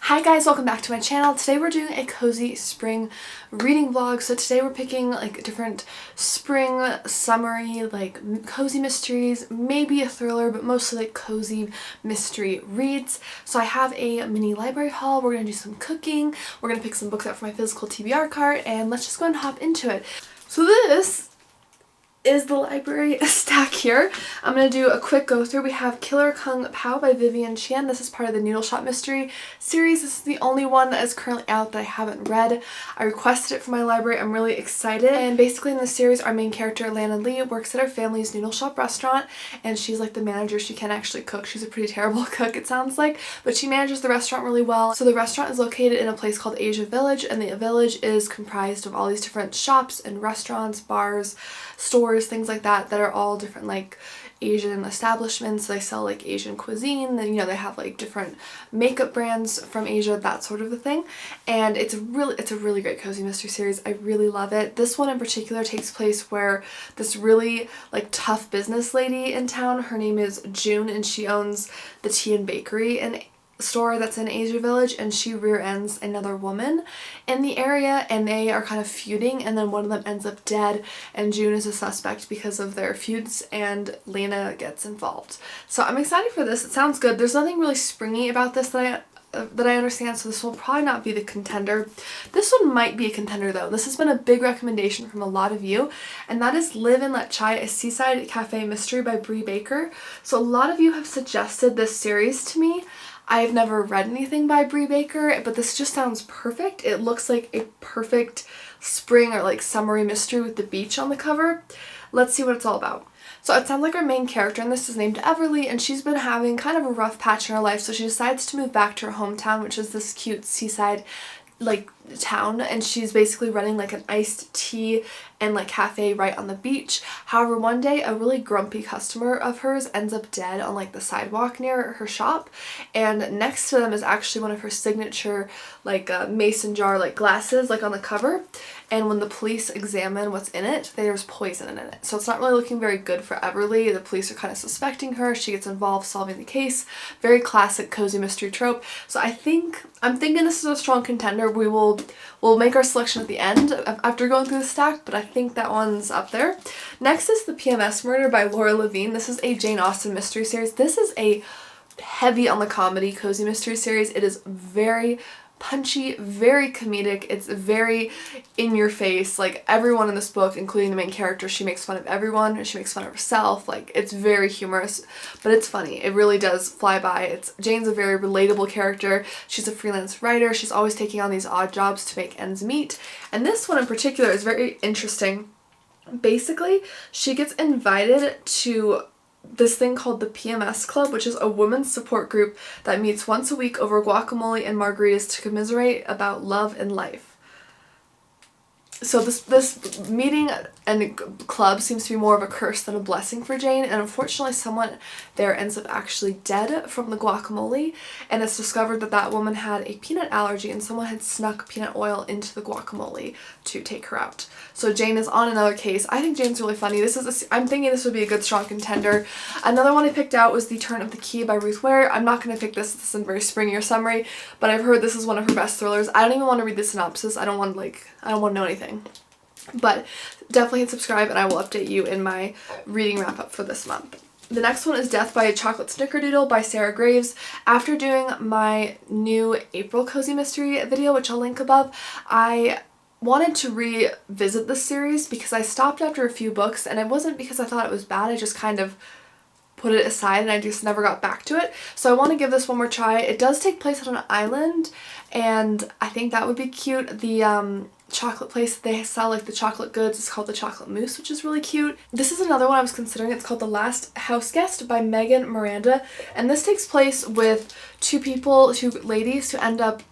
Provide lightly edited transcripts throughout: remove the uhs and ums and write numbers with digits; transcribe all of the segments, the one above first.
Hi guys, welcome back to my channel. Today we're doing a cozy spring reading vlog. So today we're picking like different spring, summery, like cozy mysteries, maybe a thriller, but mostly like cozy mystery reads. So I have a mini library haul. We're gonna do some cooking. We're gonna pick some books out for my physical TBR cart, and let's just go and hop into it. So this is the library stack here. I'm going to do a quick go through. We have Killer Kung Pao by Vivian Chan. This is part of the Noodle Shop Mystery series. This is the only one that is currently out that I haven't read. I requested it for my library. I'm really excited. And basically in this series, our main character, Lana Lee, works at her family's noodle shop restaurant, and she's like the manager. She can't actually cook. She's a pretty terrible cook, it sounds like, but she manages the restaurant really well. So the restaurant is located in a place called Asia Village, and the village is comprised of all these different shops and restaurants, bars, stores, things like that are all different like Asian establishments. They sell like Asian cuisine, then they have like different makeup brands from Asia, that sort of a thing. And it's a really great cozy mystery series. I really love it. This one in particular takes place where this really like tough business lady in town, her name is June, and she owns the tea and bakery and store that's in Asia Village, and she rear ends another woman in the area, and they are kind of feuding, and then one of them ends up dead, and June is a suspect because of their feuds, and Lena gets involved. So I'm excited for this. It sounds good. There's nothing really springy about this that I understand, so this will probably not be the contender. This one might be a contender though. This has been a big recommendation from a lot of you, and that is Live and Let Chai, a seaside cafe mystery by Bree Baker. So a lot of you have suggested this series to me. I've never read anything by Bree Baker, but this just sounds perfect. It looks like a perfect spring or like summery mystery with the beach on the cover. Let's see what it's all about. So it sounds like our main character in this is named Everly, and she's been having kind of a rough patch in her life, so she decides to move back to her hometown, which is this cute seaside like town, and she's basically running like an iced tea and like cafe right on the beach. However, one day a really grumpy customer of hers ends up dead on like the sidewalk near her shop, and next to them is actually one of her signature like mason jar like glasses like on the cover, and when the police examine what's in it, there's poison in it. So it's not really looking very good for Everly. The police are kind of suspecting her. She gets involved solving the case. Very classic cozy mystery trope. So I'm thinking this is a strong contender. We'll make our selection at the end after going through the stack, but I think that one's up there. Next is The PMS Murder by Laura Levine. This is a Jane Austen mystery series. This is a heavy on the comedy cozy mystery series. It is very punchy, very comedic. It's very in your face. Like everyone in this book, including the main character, she makes fun of everyone. She makes fun of herself. Like it's very humorous, but it's funny. It really does fly by. Jane's a very relatable character. She's a freelance writer. She's always taking on these odd jobs to make ends meet. And this one in particular is very interesting. Basically, she gets invited to this thing called the PMS Club, which is a women's support group that meets once a week over guacamole and margaritas to commiserate about love and life. So this meeting and club seems to be more of a curse than a blessing for Jane, and unfortunately someone there ends up actually dead from the guacamole, and it's discovered that that woman had a peanut allergy and someone had snuck peanut oil into the guacamole to take her out. So Jane is on another case. I think Jane's really funny. I'm thinking this would be a good strong contender. Another one I picked out was The Turn of the Key by Ruth Ware. I'm not going to pick this. This isn't very springy or summery, but I've heard this is one of her best thrillers. I don't even want to read the synopsis. I don't want to know anything. But definitely hit subscribe, and I will update you in my reading wrap up for this month. The next one is Death by a Chocolate Snickerdoodle by Sarah Graves. After doing my new April cozy mystery video, which I'll link above, I wanted to revisit this series because I stopped after a few books, and it wasn't because I thought it was bad. I just kind of put it aside and I just never got back to it. So I want to give this one more try. It does take place on an island, and I think that would be cute. The chocolate place they sell like the chocolate goods is called the Chocolate Mousse, which is really cute. This is another one I was considering. It's called The Last House Guest by Megan Miranda, and this takes place with two ladies who end up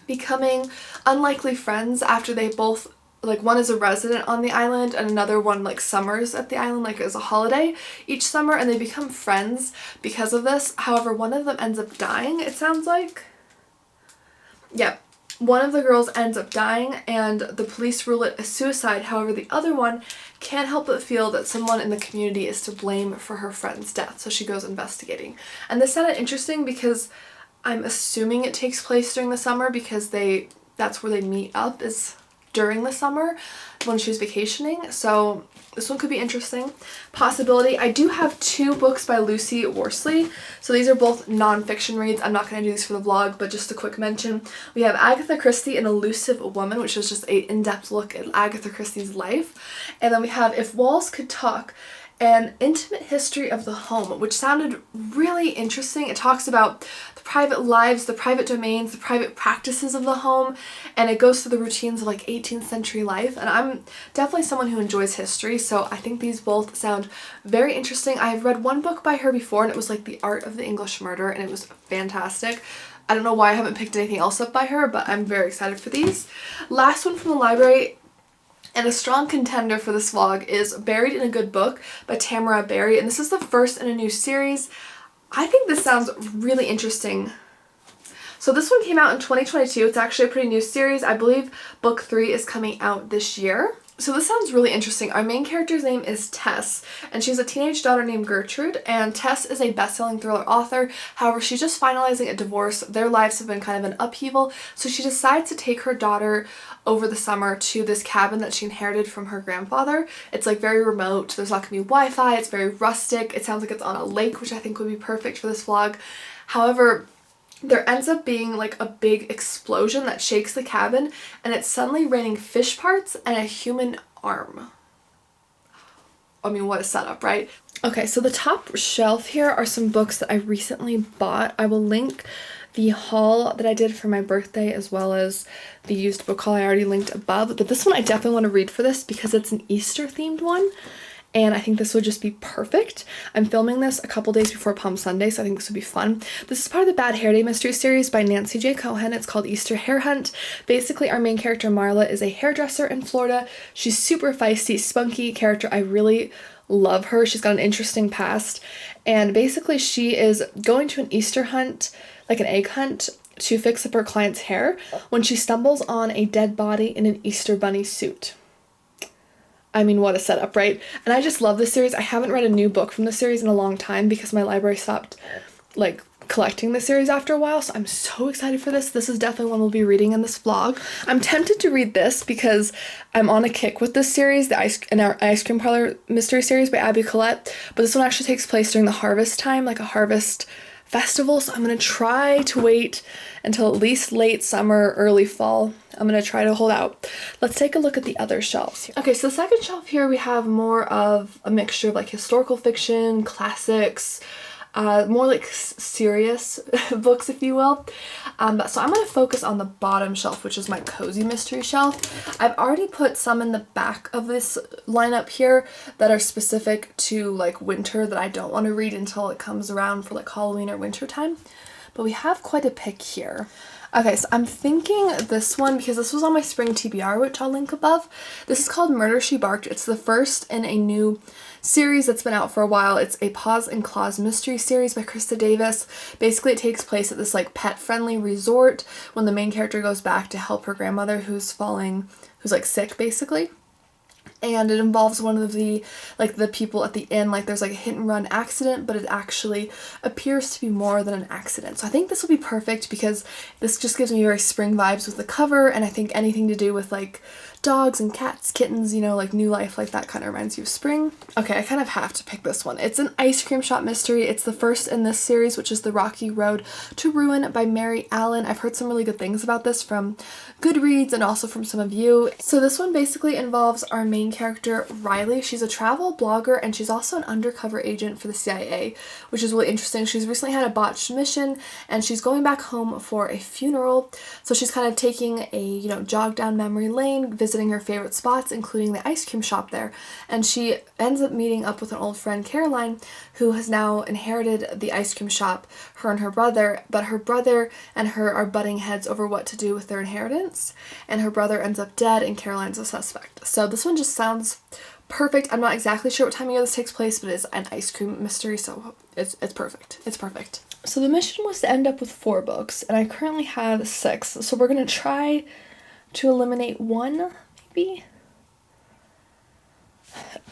becoming unlikely friends after they both, like, one is a resident on the island and another one like summers at the island like as a holiday each summer, and they become friends because of this. However, one of them ends up dying, it sounds like. Yep. One of the girls ends up dying and the police rule it a suicide. However, the other one can't help but feel that someone in the community is to blame for her friend's death, so she goes investigating. And this sounded interesting because I'm assuming it takes place during the summer because that's where they meet up, is during the summer when she's vacationing. So this one could be interesting. Possibility. I do have 2 books by Lucy Worsley. So these are both non-fiction reads. I'm not going to do these for the vlog, but just a quick mention. We have Agatha Christie, An Elusive Woman, which is just an in-depth look at Agatha Christie's life. And then we have If Walls Could Talk, An Intimate History of the Home, which sounded really interesting. It talks about the private lives, the private domains, the private practices of the home, and it goes through the routines of like 18th century life. And I'm definitely someone who enjoys history, so I think these both sound very interesting. I have read one book by her before, and it was like The Art of the English Murder, and it was fantastic. I don't know why I haven't picked anything else up by her, but I'm very excited for these. Last one from the library, and a strong contender for this vlog, is Buried in a Good Book by Tamara Berry, and this is the first in a new series. I think this sounds really interesting. So this one came out in 2022. It's actually a pretty new series. I believe book 3 is coming out this year. So this sounds really interesting. Our main character's name is Tess, and she's a teenage daughter named Gertrude, and Tess is a best-selling thriller author. However, she's just finalizing a divorce. Their lives have been kind of an upheaval, so she decides to take her daughter over the summer to this cabin that she inherited from her grandfather. It's like very remote. There's not gonna be Wi-Fi. It's very rustic. It sounds like it's on a lake, which I think would be perfect for this vlog. However, there ends up being like a big explosion that shakes the cabin, and it's suddenly raining fish parts and a human arm. I mean, what a setup, right? Okay, so the top shelf here are some books that I recently bought. I will link the haul that I did for my birthday as well as the used book haul I already linked above. But this one I definitely want to read for this because it's an Easter themed one. And I think this would just be perfect. I'm filming this a couple days before Palm Sunday, so I think this would be fun. This is part of the Bad Hair Day mystery series by Nancy J. Cohen. It's called Easter Hair Hunt. Basically, our main character, Marla, is a hairdresser in Florida. She's super feisty, spunky character. I really love her. She's got an interesting past. And basically, she is going to an Easter hunt, like an egg hunt, to fix up her client's hair when she stumbles on a dead body in an Easter bunny suit. I mean, what a setup, right? And I just love this series. I haven't read a new book from the series in a long time because my library stopped, like, collecting the series after a while, so I'm so excited for this. This is definitely one we'll be reading in this vlog. I'm tempted to read this because I'm on a kick with this series, our Ice Cream Parlor mystery series by Abby Collette, but this one actually takes place during the harvest time, like a harvest festival, so I'm going to try to wait until at least late summer, early fall. I'm going to try to hold out. Let's take a look at the other shelves here. Okay, so the second shelf here we have more of a mixture of like historical fiction, classics, more like serious books, if you will. So I'm going to focus on the bottom shelf, which is my cozy mystery shelf. I've already put some in the back of this lineup here that are specific to like winter that I don't want to read until it comes around for like Halloween or winter time. But we have quite a pick here. Okay, so I'm thinking this one because this was on my spring TBR, which I'll link above. This is called Murder, She Barked. It's the first in a new series that's been out for a while. It's a Paws and Claws mystery series by Krista Davis. Basically, it takes place at this like pet-friendly resort when the main character goes back to help her grandmother who's like sick, basically. And it involves one of the people at the inn. Like there's like a hit and run accident, but it actually appears to be more than an accident. So I think this will be perfect because this just gives me very spring vibes with the cover, and I think anything to do with like dogs and cats, kittens, you know, like new life, like that kind of reminds you of spring. Okay, I kind of have to pick this one. It's an ice cream shop mystery. It's the first in this series, which is The Rocky Road to Ruin by Mary Allen. I've heard some really good things about this from Goodreads and also from some of you. So this one basically involves our main character, Riley. She's a travel blogger and she's also an undercover agent for the CIA, which is really interesting. She's recently had a botched mission and she's going back home for a funeral. So she's kind of taking a, you know, jog down memory lane, visiting her favorite spots, including the ice cream shop there. And she ends up meeting up with an old friend, Caroline, who has now inherited the ice cream shop, her and her brother, but her brother and her are butting heads over what to do with their inheritance, and her brother ends up dead and Caroline's a suspect. So this one just sounds perfect. I'm not exactly sure what time of year this takes place, but it's an ice cream mystery, so it's perfect. It's perfect. So the mission was to end up with 4 books, and I currently have 6, so we're going to try to eliminate 1, maybe?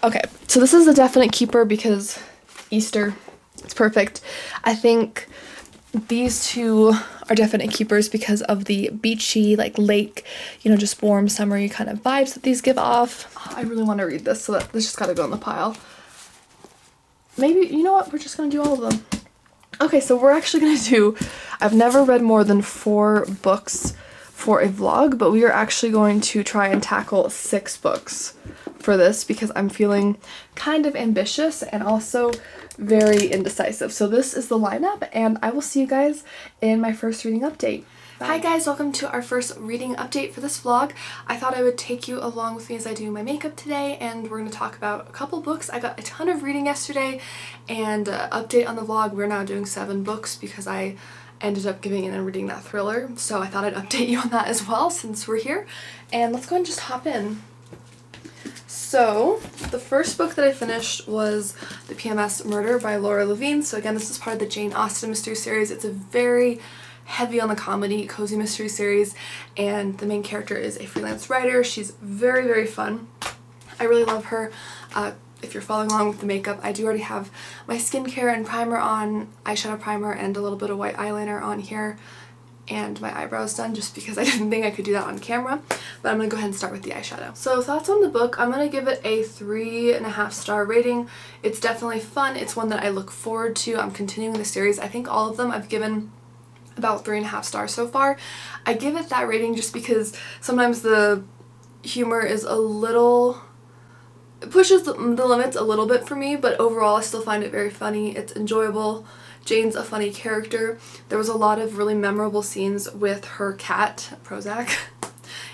Okay, so this is a definite keeper because Easter, it's perfect. I think these two are definite keepers because of the beachy, like lake, you know, just warm summery kind of vibes that these give off. I really want to read this, so this just gotta go in the pile. Maybe, you know what, we're just gonna do all of them. Okay, so we're actually gonna do, I've never read more than 4 books for a vlog, but we are actually going to try and tackle 6 books for this because I'm feeling kind of ambitious and also very indecisive. So this is the lineup, and I will see you guys in my first reading update. Bye. Hi guys, welcome to our first reading update for this vlog. I thought I would take you along with me as I do my makeup today, and we're going to talk about a couple books. I got a ton of reading yesterday, and update on the vlog, we're now doing 7 books because I ended up giving in and reading that thriller, so I thought I'd update you on that as well since we're here. And let's go and just hop in. So, the first book that I finished was The PMS Murder by Laura Levine. So again, this is part of the Jane Austen mystery series. It's a very heavy on the comedy, cozy mystery series, and the main character is a freelance writer. She's very, very fun. I really love her. If you're following along with the makeup, I do already have my skincare and primer on, eyeshadow primer and a little bit of white eyeliner on here, and my eyebrows done just because I didn't think I could do that on camera, but I'm going to go ahead and start with the eyeshadow. So thoughts on the book, I'm going to give it a 3.5 star rating. It's definitely fun. It's one that I look forward to. I'm continuing the series. I think all of them I've given about 3.5 stars so far. I give it that rating just because sometimes the humor is a little, it pushes the limits a little bit for me, but overall I still find it very funny. It's enjoyable. Jane's a funny character. There was a lot of really memorable scenes with her cat, Prozac,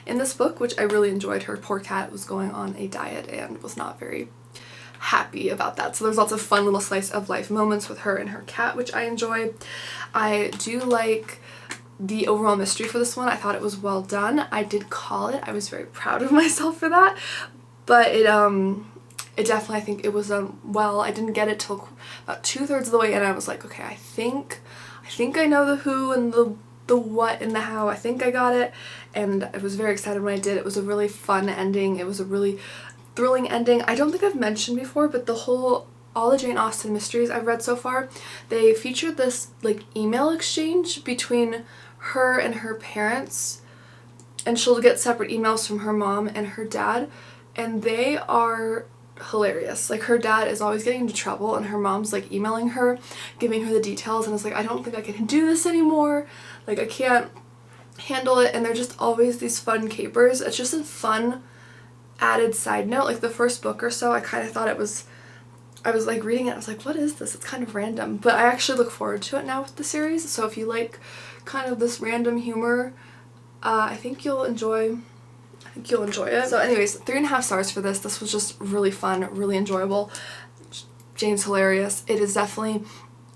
in this book, which I really enjoyed. Her poor cat was going on a diet and was not very happy about that. So there's lots of fun little slice of life moments with her and her cat, which I enjoy. I do like the overall mystery for this one. I thought it was well done. I did call it. I was very proud of myself for that. But it definitely, I think it was done well. I didn't get it till about 2/3 of the way in. I was like, okay, I think I know the who and the what and the how. I think I got it, and I was very excited when I did. It was a really fun ending. It was a really thrilling ending. I don't think I've mentioned before, but all the Jane Austen mysteries I've read so far, they featured this like email exchange between her and her parents, and she'll get separate emails from her mom and her dad, and they are hilarious. Like, her dad is always getting into trouble and her mom's like emailing her, giving her the details, and it's like, I don't think I can do this anymore, like I can't handle it. And they're just always these fun capers. It's just a fun added side note. Like the first book or so, I kind of thought it was, I was like reading it, I was like, what is this? It's kind of random, but I actually look forward to it now with the series. So if you like kind of this random humor, I think you'll enjoy it. So anyways, 3.5 stars for this. This was just really fun, really enjoyable. Jane's hilarious. It is definitely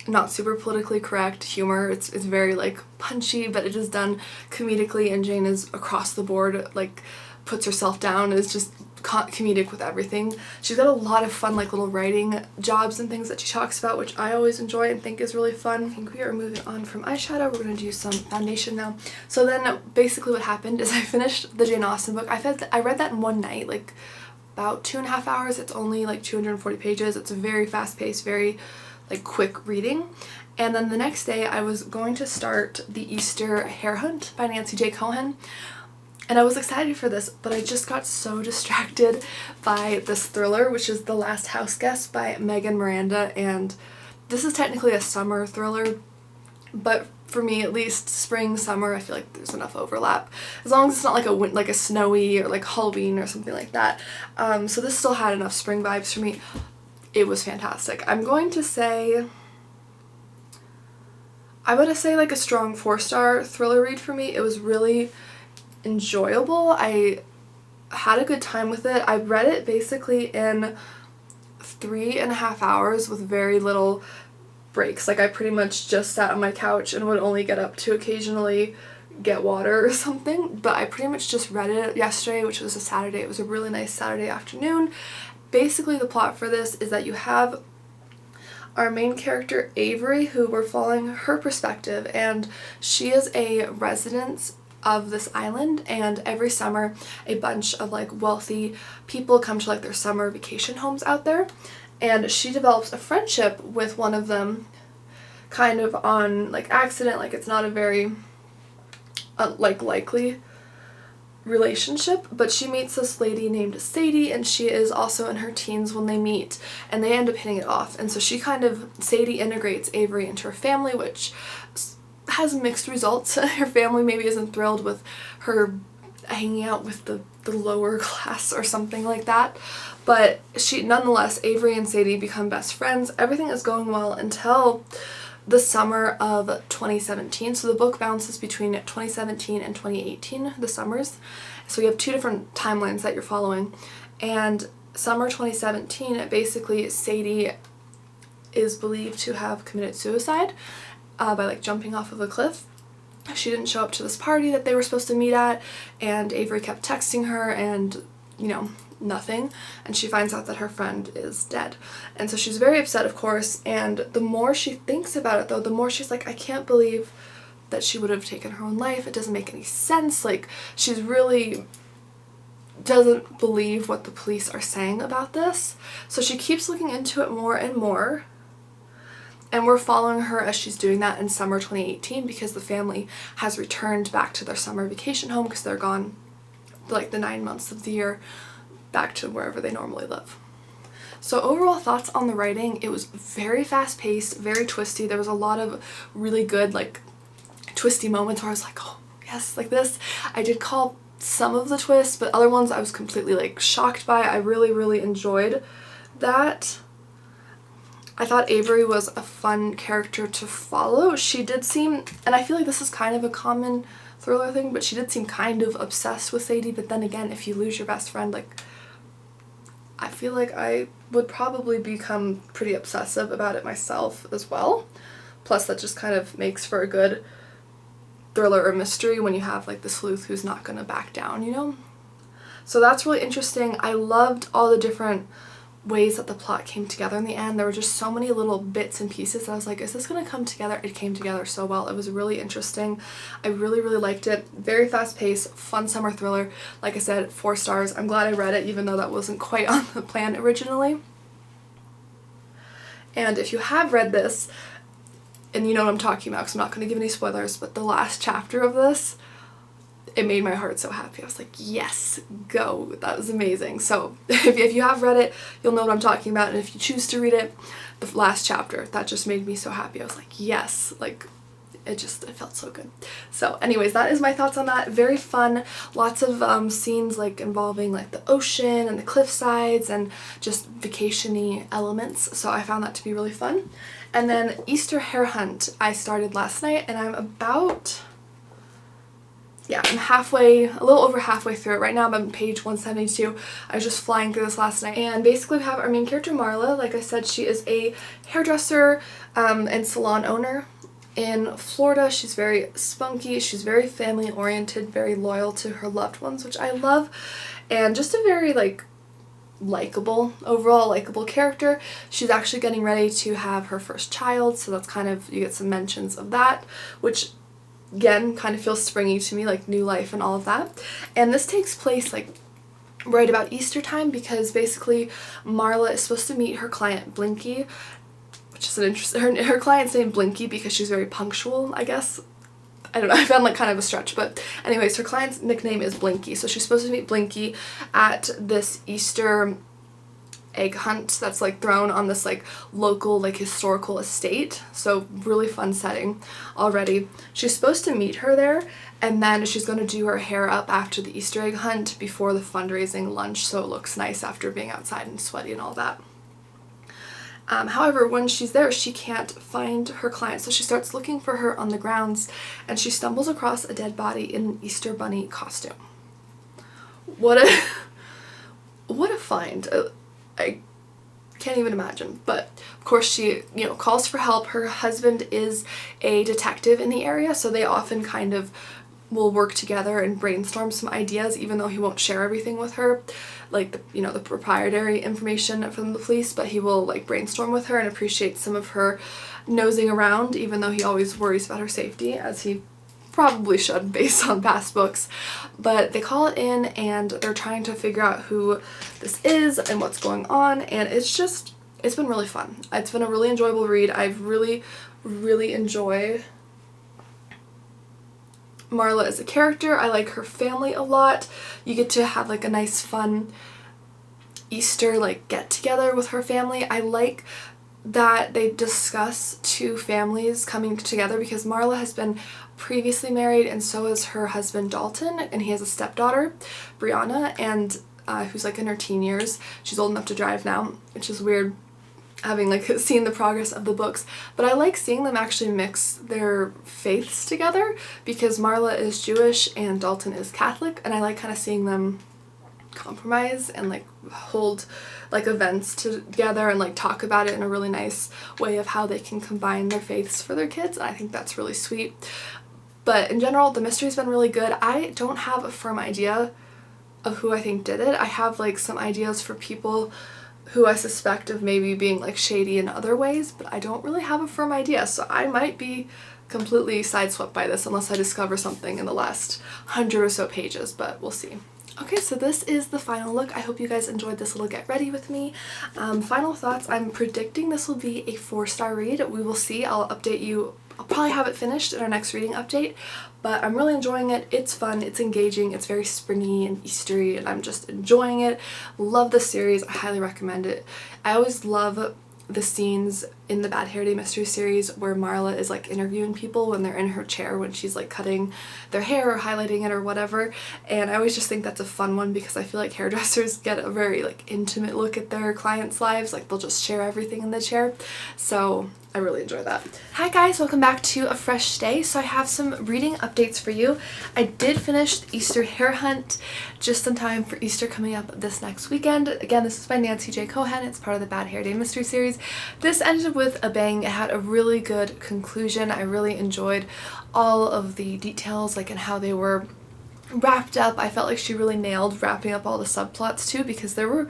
not super politically correct humor. It's very like punchy, but it is done comedically, and Jane is across the board, like puts herself down and is just comedic with everything. She's got a lot of fun like little writing jobs and things that she talks about, which I always enjoy and think is really fun. I think we are moving on from eyeshadow. We're going to do some foundation now. So then basically what happened is I finished the Jane Austen book. I read that in one night, like about 2.5 hours. It's only like 240 pages. It's a very fast-paced, very like quick reading. And then the next day I was going to start The Easter Hare Hunt by Nancy J. Cohen. And I was excited for this, but I just got so distracted by this thriller, which is The Last House Guest by Megan Miranda. And this is technically a summer thriller, but for me at least, spring, summer, I feel like there's enough overlap. As long as it's not like a snowy or like Halloween or something like that. So this still had enough spring vibes for me. It was fantastic. I'm going to say like a strong 4-star thriller read for me. It was really enjoyable. I had a good time with it. I read it basically in 3.5 hours with very little breaks. Like, I pretty much just sat on my couch and would only get up to occasionally get water or something, but I pretty much just read it yesterday, which was a Saturday. It was a really nice Saturday afternoon. Basically the plot for this is that you have our main character Avery, who we're following her perspective, and she is a resident of this island, and every summer a bunch of like wealthy people come to like their summer vacation homes out there, and she develops a friendship with one of them kind of on like accident, like it's not a very like likely relationship, but she meets this lady named Sadie, and she is also in her teens when they meet, and they end up hitting it off. And so Sadie integrates Avery into her family, which has mixed results. Her family maybe isn't thrilled with her hanging out with the lower class or something like that, but nonetheless, Avery and Sadie become best friends. Everything is going well until the summer of 2017. So the book bounces between 2017 and 2018, the summers. So you have two different timelines that you're following. And summer 2017, basically Sadie is believed to have committed suicide by like jumping off of a cliff. She didn't show up to this party that they were supposed to meet at, and Avery kept texting her and, you know, nothing, and she finds out that her friend is dead. And so she's very upset, of course, and the more she thinks about it though, the more she's like, I can't believe that she would have taken her own life. It doesn't make any sense. Like, she's really doesn't believe what the police are saying about this. So she keeps looking into it more and more. And we're following her as she's doing that in summer 2018, because the family has returned back to their summer vacation home because they're gone like the 9 months of the year back to wherever they normally live. So overall thoughts on the writing, it was very fast paced, very twisty. There was a lot of really good like twisty moments where I was like, oh yes, like this. I did call some of the twists, but other ones I was completely like shocked by. I really enjoyed that. I thought Avery was a fun character to follow. She did seem, and I feel like this is kind of a common thriller thing, but she did seem kind of obsessed with Sadie. But then again, if you lose your best friend, like, I feel like I would probably become pretty obsessive about it myself as well. Plus that just kind of makes for a good thriller or mystery when you have like the sleuth who's not gonna back down, you know? So that's really interesting. I loved all the different ways that the plot came together in the end. There were just so many little bits and pieces. I was like, is this gonna come together? It came together so well. It was really interesting. I really liked it. Very fast paced, fun summer thriller. Like I said, 4 stars. I'm glad I read it, even though that wasn't quite on the plan originally. And if you have read this, and you know what I'm talking about, because I'm not going to give any spoilers, but the last chapter of this, it made my heart so happy. I was like, yes, go. That was amazing. So if you have read it, you'll know what I'm talking about. And if you choose to read it, the last chapter, that just made me so happy. I was like, yes, like it felt so good. So anyways, that is my thoughts on that. Very fun. Lots of scenes like involving like the ocean and the cliff sides and just vacation-y elements. So I found that to be really fun. And then Easter Hare Hunt I started last night, and I'm about, I'm a little over halfway through it. Right now I'm on page 172. I was just flying through this last night. And basically we have our main character Marla. Like I said, she is a hairdresser and salon owner in Florida. She's very spunky. She's very family oriented, very loyal to her loved ones, which I love. And just a very overall likable character. She's actually getting ready to have her first child, so that's kind of, you get some mentions of that, which again kind of feels springy to me, like new life and all of that. And this takes place like right about Easter time, because basically Marla is supposed to meet her client Blinky, which is an interesting, her client's named Blinky because she's very punctual, I guess. I don't know, I found like kind of a stretch, but anyways, her client's nickname is Blinky. So she's supposed to meet Blinky at this Easter egg hunt that's like thrown on this like local like historical estate. So really fun setting already. She's supposed to meet her there, and then she's going to do her hair up after the Easter egg hunt before the fundraising lunch, so it looks nice after being outside and sweaty and all that. However, when she's there, she can't find her client, so she starts looking for her on the grounds, and she stumbles across a dead body in an Easter bunny costume. What a find. I can't even imagine. But of course she, calls for help. Her husband is a detective in the area, so they often kind of will work together and brainstorm some ideas, even though he won't share everything with her, like the proprietary information from the police, but he will like brainstorm with her and appreciate some of her nosing around, even though he always worries about her safety, as he probably should based on past books. But they call it in and they're trying to figure out who this is and what's going on, and it's been really fun. It's been a really enjoyable read. I've really really enjoy Marla as a character. I like her family a lot. You get to have like a nice fun Easter like get together with her family. I like that they discuss two families coming together because Marla has been previously married and so is her husband Dalton, and he has a stepdaughter, Brianna, and who's like in her teen years. She's old enough to drive now, which is weird having like seen the progress of the books, but I like seeing them actually mix their faiths together because Marla is Jewish and Dalton is Catholic, and I like kind of seeing them compromise and like hold like events together and like talk about it in a really nice way of how they can combine their faiths for their kids. I think that's really sweet. But in general, the mystery's been really good. I don't have a firm idea of who I think did it. I have like some ideas for people who I suspect of maybe being like shady in other ways, but I don't really have a firm idea, so I might be completely sideswept by this unless I discover something in the last 100 or so pages, but we'll see. Okay, so this is the final look. I hope you guys enjoyed this little get ready with me. Final thoughts, I'm predicting this will be a 4-star read. We will see. I'll update you. I'll probably have it finished in our next reading update, but I'm really enjoying it. It's fun, it's engaging, it's very springy and Eastery, and I'm just enjoying it. Love the series. I highly recommend it. I always love the scenes in the Bad Hair Day mystery series where Marla is like interviewing people when they're in her chair when she's like cutting their hair or highlighting it or whatever, and I always just think that's a fun one because I feel like hairdressers get a very like intimate look at their clients' lives. Like they'll just share everything in the chair, so I really enjoy that. Hi guys, welcome back to a fresh day. So I have some reading updates for you. I did finish the Easter Hair Hunt just in time for Easter coming up this next weekend. Again, this is by Nancy J. Cohen. It's part of the Bad Hair Day mystery series. This ended with a bang. It had a really good conclusion. I really enjoyed all of the details, like and how they were wrapped up. I felt like she really nailed wrapping up all the subplots too, because there were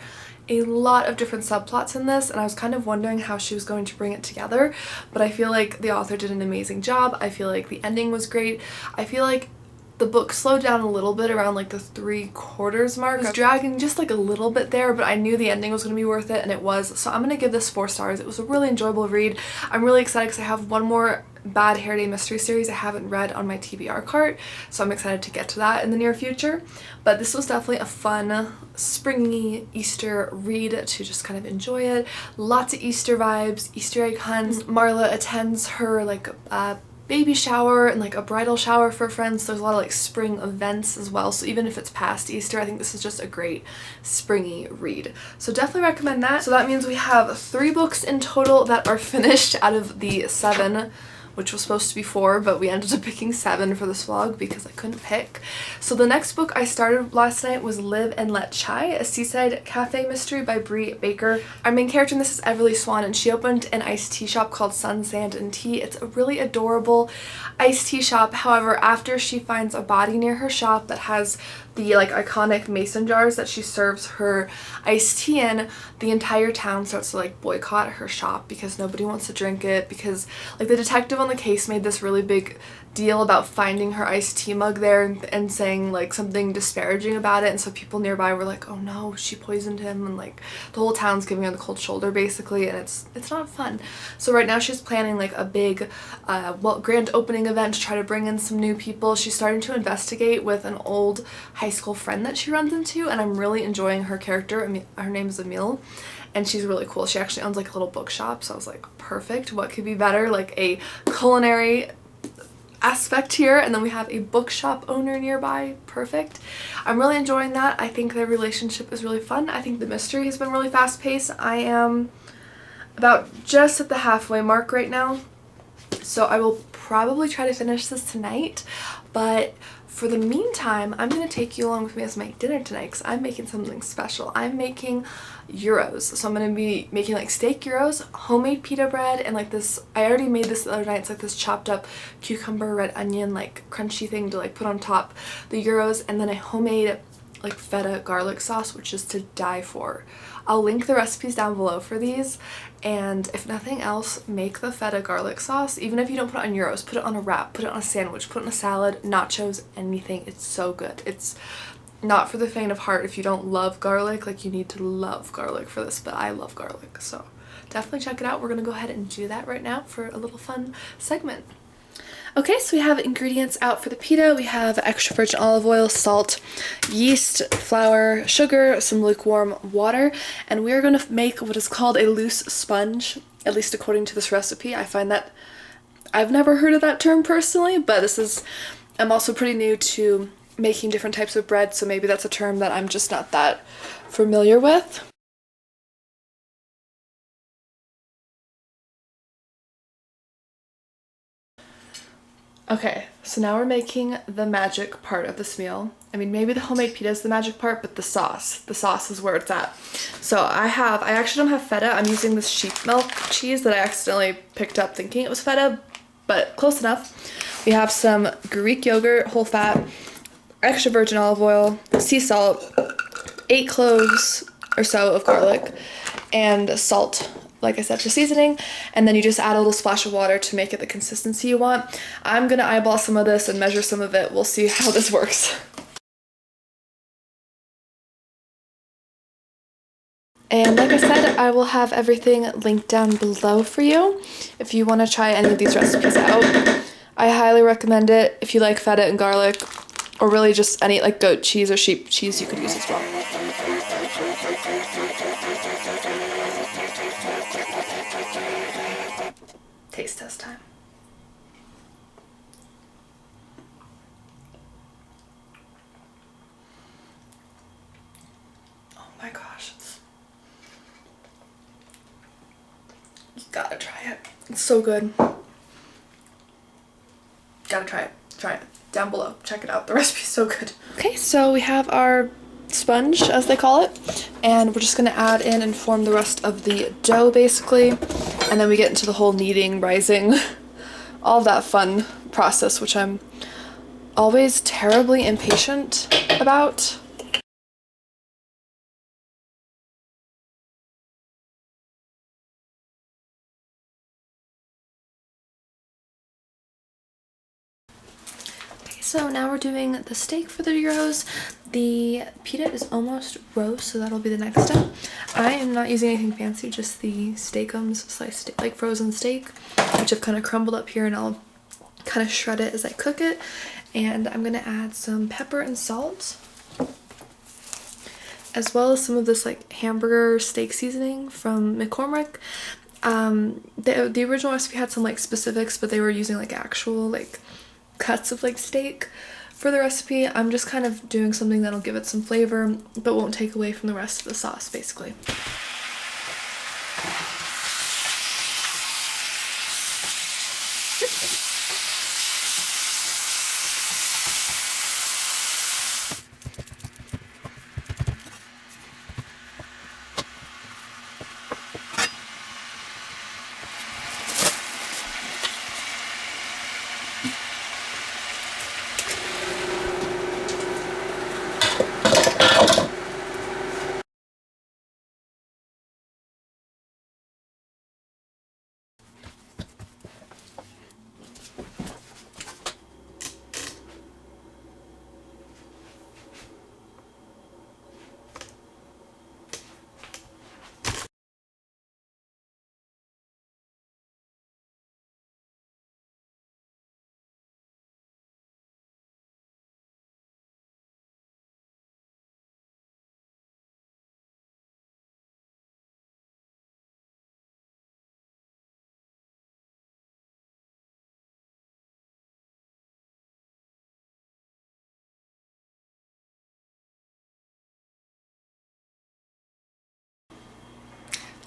a lot of different subplots in this and I was kind of wondering how she was going to bring it together, but I feel like the author did an amazing job. I feel like the ending was great. I feel like the book slowed down a little bit around like the 3/4 mark. It was dragging just like a little bit there, but I knew the ending was going to be worth it, and it was. So I'm going to give this 4 stars. It was a really enjoyable read. I'm really excited because I have one more Bad Hair Day mystery series I haven't read on my TBR cart, so I'm excited to get to that in the near future. But this was definitely a fun, springy Easter read to just kind of enjoy it. Lots of Easter vibes, Easter egg hunts. Marla attends her like baby shower and like a bridal shower for friends. There's a lot of like spring events as well, so even if it's past Easter, I think this is just a great springy read. So definitely recommend that. So that means we have 3 books in total that are finished out of the 7, which was supposed to be 4, but we ended up picking 7 for this vlog because I couldn't pick. So the next book I started last night was Live and Let Chai, a seaside cafe mystery by Bree Baker. Our main character in this is Everly Swan, and she opened an iced tea shop called Sun, Sand, and Tea. It's a really adorable iced tea shop. However, after she finds a body near her shop that has the like iconic mason jars that she serves her iced tea in, the entire town starts to like boycott her shop because nobody wants to drink it, because like the detective on the case made this really big deal about finding her iced tea mug there and saying like something disparaging about it, and so people nearby were like, oh no, she poisoned him, and like the whole town's giving her the cold shoulder basically, and it's not fun. So right now she's planning like a big grand opening event to try to bring in some new people. She's starting to investigate with an old high school friend that she runs into, and I'm really enjoying her character. I mean, her name is Emile, and she's really cool. She actually owns like a little bookshop, so I was like, perfect, what could be better? Like a culinary aspect here, and then we have a bookshop owner nearby. Perfect. I'm really enjoying that. I think their relationship is really fun. I think the mystery has been really fast-paced. I am about just at the halfway mark right now, so I will probably try to finish this tonight, but for the meantime, I'm going to take you along with me as I make dinner tonight because I'm making something special. I'm making gyros. So I'm going to be making like steak gyros, homemade pita bread, and like this, I already made this the other night. It's like this chopped up cucumber, red onion, like crunchy thing to like put on top the gyros, and then a homemade like feta garlic sauce, which is to die for. I'll link the recipes down below for these, and if nothing else, make the feta garlic sauce. Even if you don't put it on gyros, put it on a wrap, put it on a sandwich, put it on a salad, nachos, anything. It's so good. It's not for the faint of heart. If you don't love garlic, like you need to love garlic for this, but I love garlic, so definitely check it out. We're gonna go ahead and do that right now for a little fun segment. Okay, so we have ingredients out for the pita. We have extra virgin olive oil, salt, yeast, flour, sugar, some lukewarm water, and we are going to make what is called a loose sponge, at least according to this recipe. I find that I've never heard of that term personally, but I'm also pretty new to making different types of bread, so maybe that's a term that I'm just not that familiar with. Okay, so now we're making the magic part of this meal. I mean, maybe the homemade pita is the magic part, but the sauce is where it's at. So I actually don't have feta. I'm using this sheep milk cheese that I accidentally picked up thinking it was feta, but close enough. We have some Greek yogurt, whole fat, extra virgin olive oil, sea salt, 8 cloves or so of garlic, and salt, like I said, for seasoning, and then you just add a little splash of water to make it the consistency you want. I'm gonna eyeball some of this and measure some of it. We'll see how this works. And like I said, I will have everything linked down below for you if you want to try any of these recipes out. I highly recommend it if you like feta and garlic, or really just any like goat cheese or sheep cheese you could use as well. Taste test time. Oh my gosh. You gotta try it. It's so good. Gotta try it. Try it. Down below. Check it out. The recipe's so good. Okay, so we have our sponge, as they call it, and we're just gonna add in and form the rest of the dough basically, and then we get into the whole kneading, rising, all that fun process, which I'm always terribly impatient about. So now we're doing the steak for the gyros. The pita is almost roast, so that'll be the next step. I am not using anything fancy, just the steakums, sliced steak, like frozen steak, which I've kind of crumbled up here, and I'll kind of shred it as I cook it. And I'm gonna add some pepper and salt, as well as some of this like hamburger steak seasoning from McCormick. The original recipe had some like specifics, but they were using like actual like cuts of like steak for the recipe. I'm just kind of doing something that'll give it some flavor but won't take away from the rest of the sauce basically.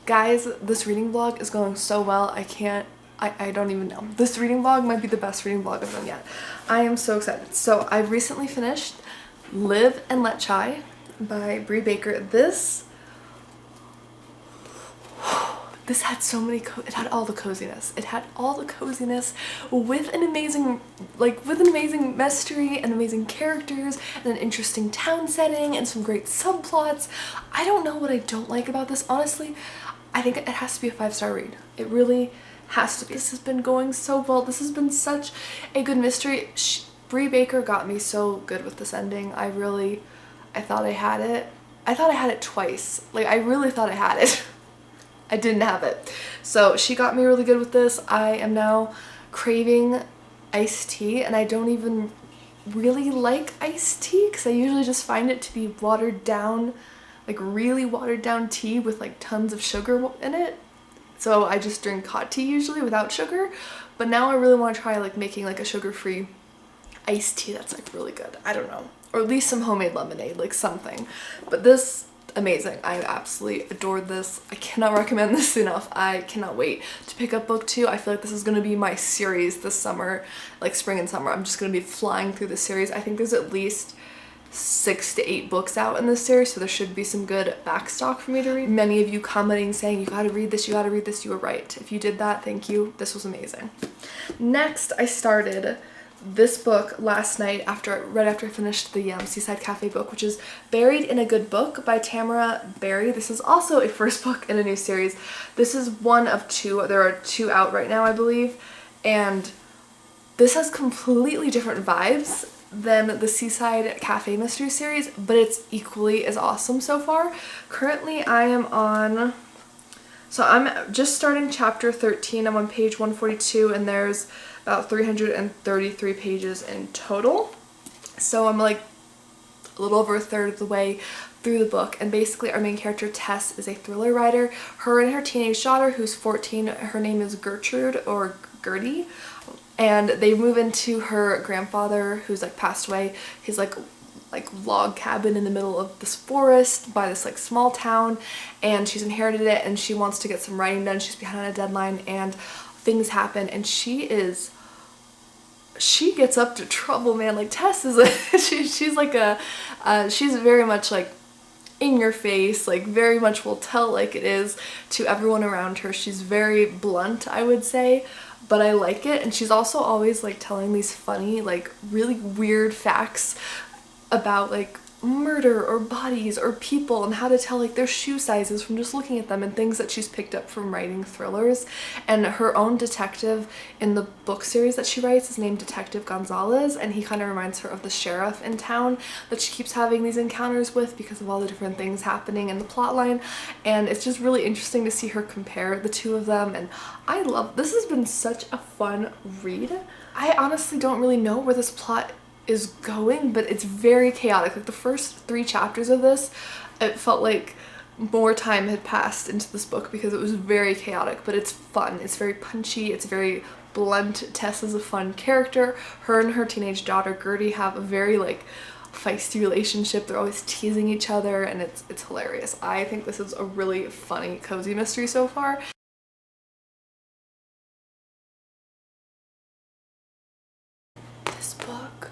Guys, this reading vlog is going so well. I don't even know. This reading vlog might be the best reading vlog I've done yet. I am so excited. So I recently finished Live and Let Chai by Brie Baker. This had so many, it had all the coziness. It had all the coziness with an amazing mystery and amazing characters and an interesting town setting and some great subplots. I don't know what I don't like about this, honestly. I think it has to be a 5-star read. It really has to be. This has been going so well. This has been such a good mystery. Brie Baker got me so good with this ending. I thought I had it. I thought I had it twice. Like, I really thought I had it. I didn't have it. So she got me really good with this. I am now craving iced tea, and I don't even really like iced tea because I usually just find it to be watered down, like really watered down tea with like tons of sugar in it. So I just drink hot tea usually without sugar, but now I really want to try like making like a sugar-free iced tea that's like really good. I don't know, or at least some homemade lemonade, like something. But this, amazing. I absolutely adored this. I cannot recommend this enough. I cannot wait to pick up book 2. I feel like this is going to be my series this summer, like spring and summer. I'm just going to be flying through the series. I think there's at least 6 to 8 books out in this series, so there should be some good backstock for me to read. Many of you commenting saying you gotta read this, you gotta read this. You were right. If you did that, thank you. This was amazing. Next, I started this book last night right after I finished the Seaside Cafe book, which is Buried in a Good Book by Tamara Berry. This is also a first book in a new series. This is one of 2. There are 2 out right now, I believe, and this has completely different vibes than the Seaside Cafe mystery series, but it's equally as awesome so far. Currently I am on, so I'm just starting chapter 13. I'm on page 142 and there's about 333 pages in total. So I'm like a little over a third of the way through the book, and basically our main character Tess is a thriller writer. Her and her teenage daughter, who's 14, her name is Gertrude or Gertie, and they move into her grandfather who's like passed away, his like log cabin in the middle of this forest by this like small town, and she's inherited it and she wants to get some writing done. She's behind on a deadline and things happen, and she gets up to trouble, man. Like Tess is she's like she's very much like in your face, like very much will tell like it is to everyone around her. She's very blunt, I would say, but I like it. And she's also always like telling these funny, like really weird facts about like murder or bodies or people and how to tell like their shoe sizes from just looking at them, and things that she's picked up from writing thrillers. And her own detective in the book series that she writes is named Detective Gonzalez, and he kind of reminds her of the sheriff in town that she keeps having these encounters with because of all the different things happening in the plot line. And it's just really interesting to see her compare the 2 of them, and I love this. Has been such a fun read. I honestly don't really know where this plot is going, but it's very chaotic. Like the first 3 chapters of this, it felt like more time had passed into this book because it was very chaotic, but it's fun. It's very punchy, it's very blunt. Tess is a fun character. Her and her teenage daughter Gertie have a very like feisty relationship. They're always teasing each other, and it's hilarious. I think this is a really funny cozy mystery so far. This book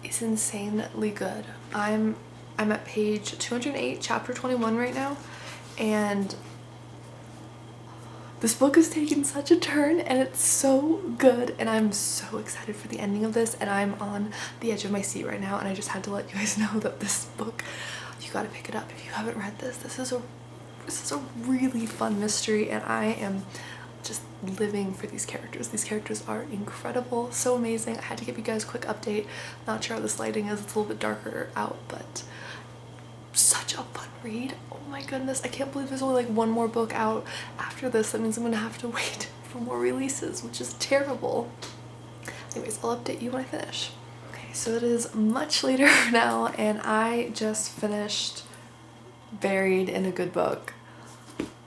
is insanely good. I'm at page 208, chapter 21 right now, and this book is taking such a turn and it's so good, and I'm so excited for the ending of this, and I'm on the edge of my seat right now, and I just had to let you guys know that this book, you gotta pick it up if you haven't read this. This is a really fun mystery, and I am just living for these characters. These characters are incredible, so amazing. I had to give you guys a quick update. Not sure how this lighting is, it's a little bit darker out, but such a fun read. Oh my goodness, I can't believe there's only like 1 more book out after this. That means I'm gonna have to wait for more releases, which is terrible. Anyways, I'll update you when I finish. Okay, so it is much later now, and I just finished Buried in a Good Book.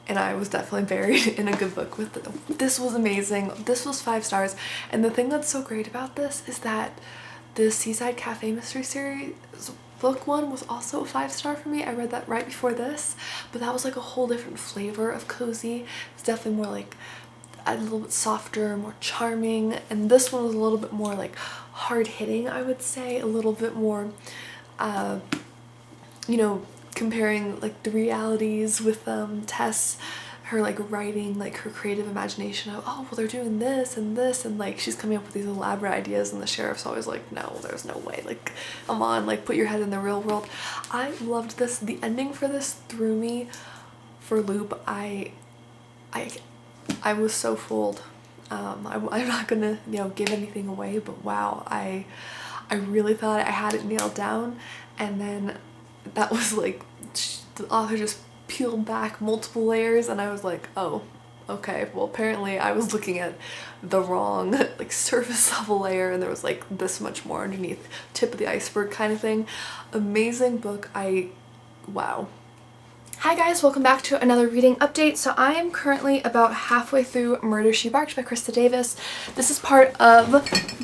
And I was definitely buried in a good book with it. This was amazing. This was 5 stars. And the thing that's so great about this is that the Seaside Cafe mystery series book 1 was also a 5-star for me. I read that right before this, but that was like a whole different flavor of cozy. It's definitely more like a little bit softer, more charming. And this one was a little bit more like hard-hitting, I would say. A little bit more, you know, comparing like the realities with Tess, her like writing, like her creative imagination of, oh well, they're doing this and this, and like she's coming up with these elaborate ideas, and the sheriff's always like, no, there's no way, like come on, like put your head in the real world. I loved this. The ending for this threw me for a loop. I was so fooled. I'm not gonna, you know, give anything away, but wow, I really thought I had it nailed down, and then that was like, the author just peeled back multiple layers, and I was like, oh, okay, well apparently I was looking at the wrong like surface level layer, and there was like this much more underneath, tip of the iceberg kind of thing. Amazing book. Wow. Hi guys, welcome back to another reading update. So I am currently about halfway through Murder, She Barked by Krista Davis. This is part of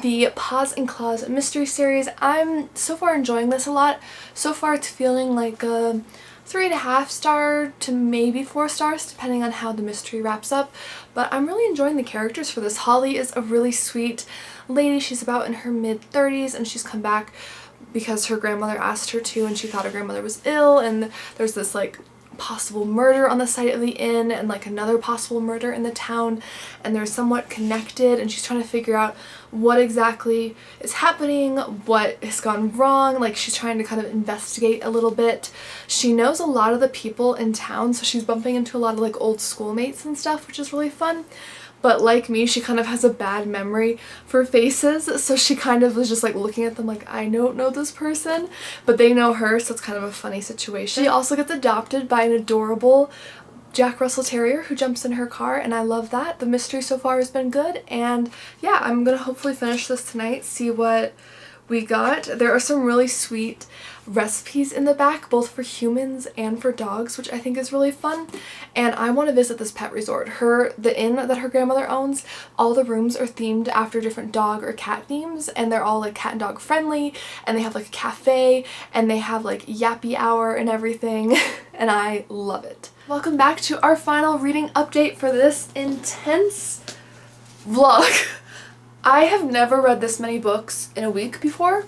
the Paws and Claws mystery series. I'm so far enjoying this a lot. So far it's feeling like a 3.5 star to maybe 4 stars depending on how the mystery wraps up. But I'm really enjoying the characters for this. Holly is a really sweet lady. She's about in her mid-30s and she's come back because her grandmother asked her to, and she thought her grandmother was ill, and there's this like possible murder on the site of the inn and like another possible murder in the town, and they're somewhat connected, and she's trying to figure out what exactly is happening, what has gone wrong. Like she's trying to kind of investigate a little bit. She knows a lot of the people in town, so she's bumping into a lot of like old schoolmates and stuff, which is really fun. But like me, she kind of has a bad memory for faces, so she kind of was just like looking at them like, I don't know this person, but they know her, so it's kind of a funny situation. She also gets adopted by an adorable Jack Russell Terrier who jumps in her car, and I love that. The mystery so far has been good, and yeah, I'm gonna hopefully finish this tonight, see what we got. There are some really sweet recipes in the back, both for humans and for dogs, which I think is really fun. And I want to visit this pet resort. The inn that her grandmother owns, all the rooms are themed after different dog or cat themes, and they're all like cat and dog friendly, and they have like a cafe, and they have like yappy hour and everything, and I love it. Welcome back to our final reading update for this intense vlog. I have never read this many books in a week before.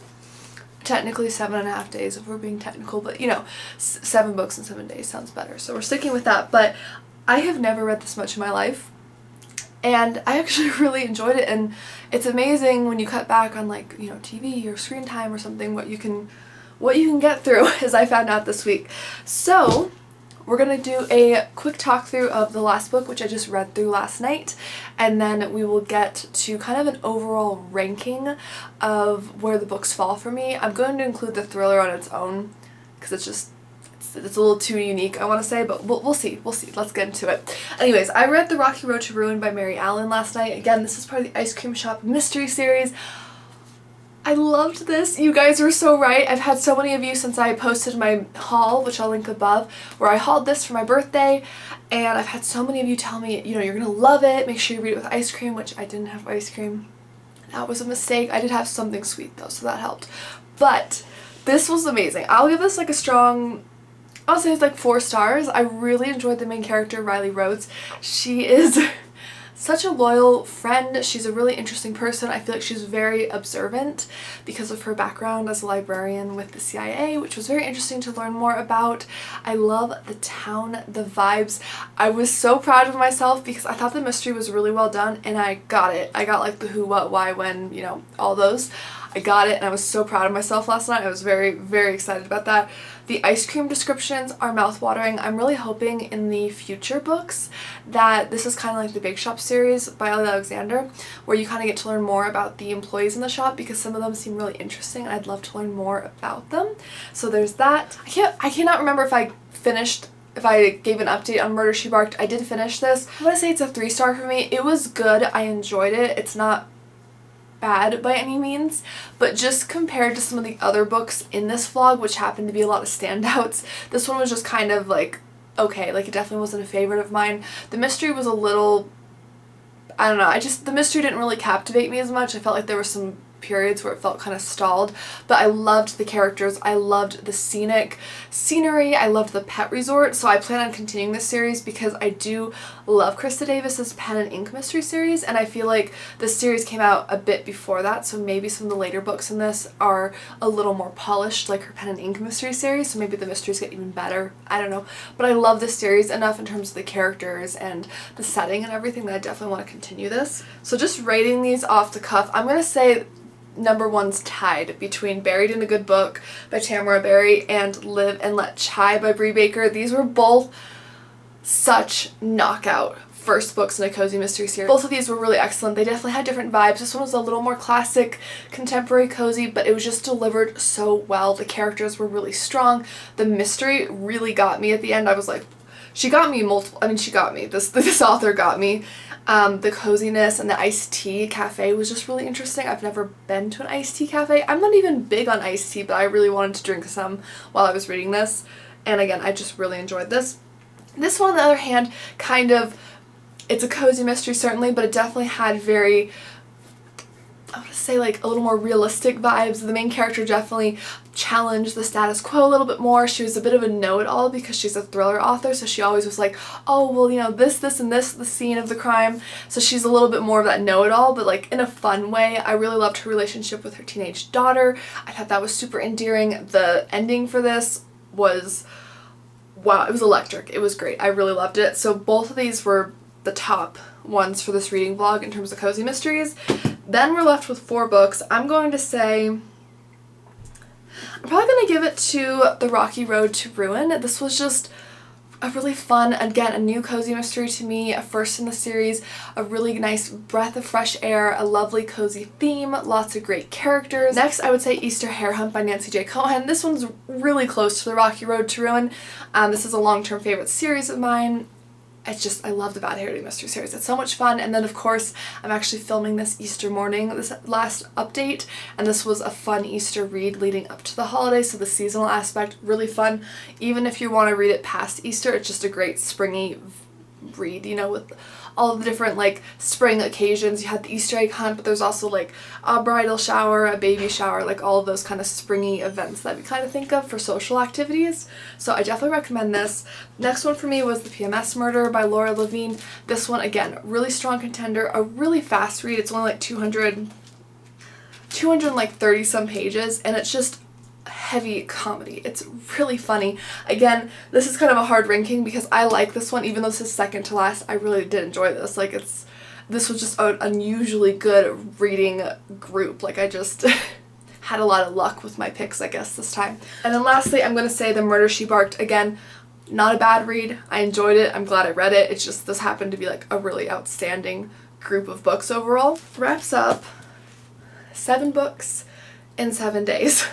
Technically 7.5 days if we're being technical, but you know, 7 books in 7 days sounds better, so we're sticking with that. But I have never read this much in my life, and I actually really enjoyed it. And it's amazing when you cut back on like, you know, TV or screen time or something, what you can get through, as I found out this week. So we're gonna do a quick talk through of the last book, which I just read through last night, and then we will get to kind of an overall ranking of where the books fall for me. I'm going to include the thriller on its own because it's a little too unique, I want to say, but we'll see. Let's get into it. Anyways, I read The Rocky Road to Ruin by Mary Allen last night. Again, this is part of the Ice Cream Shop mystery series. I loved this. You guys were so right. I've had so many of you since I posted my haul, which I'll link above, where I hauled this for my birthday, and I've had so many of you tell me, you know, you're gonna love it, make sure you read it with ice cream, which I didn't have ice cream. That was a mistake. I did have something sweet though, so that helped. But this was amazing. I'll give this like a strong, I'll say it's like 4 stars. I really enjoyed the main character, Riley Rhodes. She is such a loyal friend. She's a really interesting person. I feel like she's very observant because of her background as a librarian with the CIA, which was very interesting to learn more about. I love the town, the vibes. I was so proud of myself because I thought the mystery was really well done, and I got it. I got like the who, what, why, when, you know, all those. I got it, and I was so proud of myself last night. I was very, very excited about that. The ice cream descriptions are mouthwatering. I'm really hoping in the future books that this is kind of like the Bake Shop series by Ellie Alexander, where you kind of get to learn more about the employees in the shop, because some of them seem really interesting and I'd love to learn more about them. So there's that. I cannot remember if I gave an update on Murder, She Barked. I did finish this. I'm gonna say it's a 3 star for me. It was good. I enjoyed it. It's not bad by any means, but just compared to some of the other books in this vlog, which happened to be a lot of standouts, this one was just kind of like, okay, like it definitely wasn't a favorite of mine. The mystery was a little, I don't know, the mystery didn't really captivate me as much. I felt like there were some periods where it felt kind of stalled, but I loved the characters, I loved the scenery, I loved the pet resort, so I plan on continuing this series because I do love Krista Davis's pen and ink mystery series, and I feel like this series came out a bit before that, so maybe some of the later books in this are a little more polished like her pen and ink mystery series, so maybe the mysteries get even better. I don't know, but I love this series enough in terms of the characters and the setting and everything that I definitely want to continue this. So just rating these off the cuff, I'm gonna say number 1's tied between Buried in a Good Book by Tamara Berry and Live and Let Chai by Bree Baker. These were both such knockout first books in a cozy mystery series. Both of these were really excellent. They definitely had different vibes. This one was a little more classic, contemporary cozy, but it was just delivered so well. The characters were really strong. The mystery really got me at the end. I was like, she got me multiple, I mean she got me, this author got me. The coziness and the iced tea cafe was just really interesting. I've never been to an iced tea cafe. I'm not even big on iced tea, but I really wanted to drink some while I was reading this. And again, I just really enjoyed this. This one, on the other hand, kind of, it's a cozy mystery certainly, but it definitely had very, I want to say like a little more realistic vibes. The main character definitely challenged the status quo a little bit more. She was a bit of a know-it-all because she's a thriller author, so she always was like, oh, well, you know, this, and this, the scene of the crime. So she's a little bit more of that know-it-all, but like in a fun way. I really loved her relationship with her teenage daughter. I thought that was super endearing. The ending for this was, wow, it was electric. It was great. I really loved it. So both of these were the top ones for this reading vlog in terms of cozy mysteries. Then we're left with 4 books. I'm going to say, I'm probably going to give it to The Rocky Road to Ruin. This was just a really fun, again, a new cozy mystery to me, a first in the series, a really nice breath of fresh air, a lovely cozy theme, lots of great characters. Next, I would say Easter Hare Hunt by Nancy J. Cohen. This one's really close to The Rocky Road to Ruin. This is a long-term favorite series of mine. It's just, I love the Bad Hair Day mystery series. It's so much fun. And then of course, I'm actually filming this Easter morning, this last update, and this was a fun Easter read leading up to the holidays, so the seasonal aspect, really fun. Even if you want to read it past Easter, it's just a great springy read, you know, with all of the different like spring occasions. You had the Easter egg hunt, but there's also like a bridal shower, a baby shower, like all of those kind of springy events that we kind of think of for social activities. So I definitely recommend this. Next one for me was The PMS Murder by Laura Levine. This one, again, really strong contender, a really fast read. It's only like 230 some pages, and it's just heavy comedy. It's really funny. Again, this is kind of a hard ranking because I like this one, even though this is second to last. I really did enjoy this. Like, this was just an unusually good reading group. Like, I just had a lot of luck with my picks, I guess, this time. And then lastly, I'm going to say The Murder, She Barked. Again, not a bad read. I enjoyed it. I'm glad I read it. It's just, this happened to be like a really outstanding group of books overall. Wraps up 7 books in 7 days.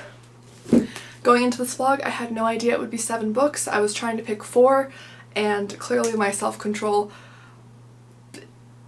Going into this vlog, I had no idea it would be 7 books. I was trying to pick 4, and clearly my self-control,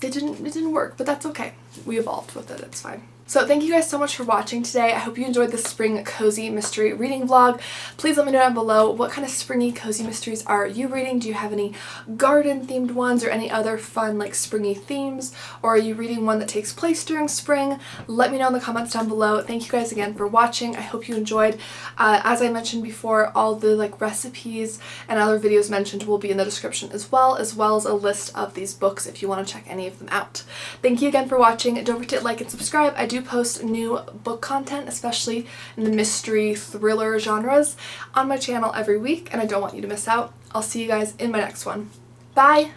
it didn't work, but that's okay. We evolved with it, it's fine. So thank you guys so much for watching today. I hope you enjoyed this spring cozy mystery reading vlog. Please let me know down below what kind of springy cozy mysteries are you reading. Do you have any garden themed ones or any other fun like springy themes? Or are you reading one that takes place during spring? Let me know in the comments down below. Thank you guys again for watching. I hope you enjoyed. As I mentioned before, all the like recipes and other videos mentioned will be in the description as well as a list of these books if you want to check any of them out. Thank you again for watching. Don't forget to like and subscribe. I do post new book content, especially in the mystery thriller genres, on my channel every week, and I don't want you to miss out. I'll see you guys in my next one. Bye!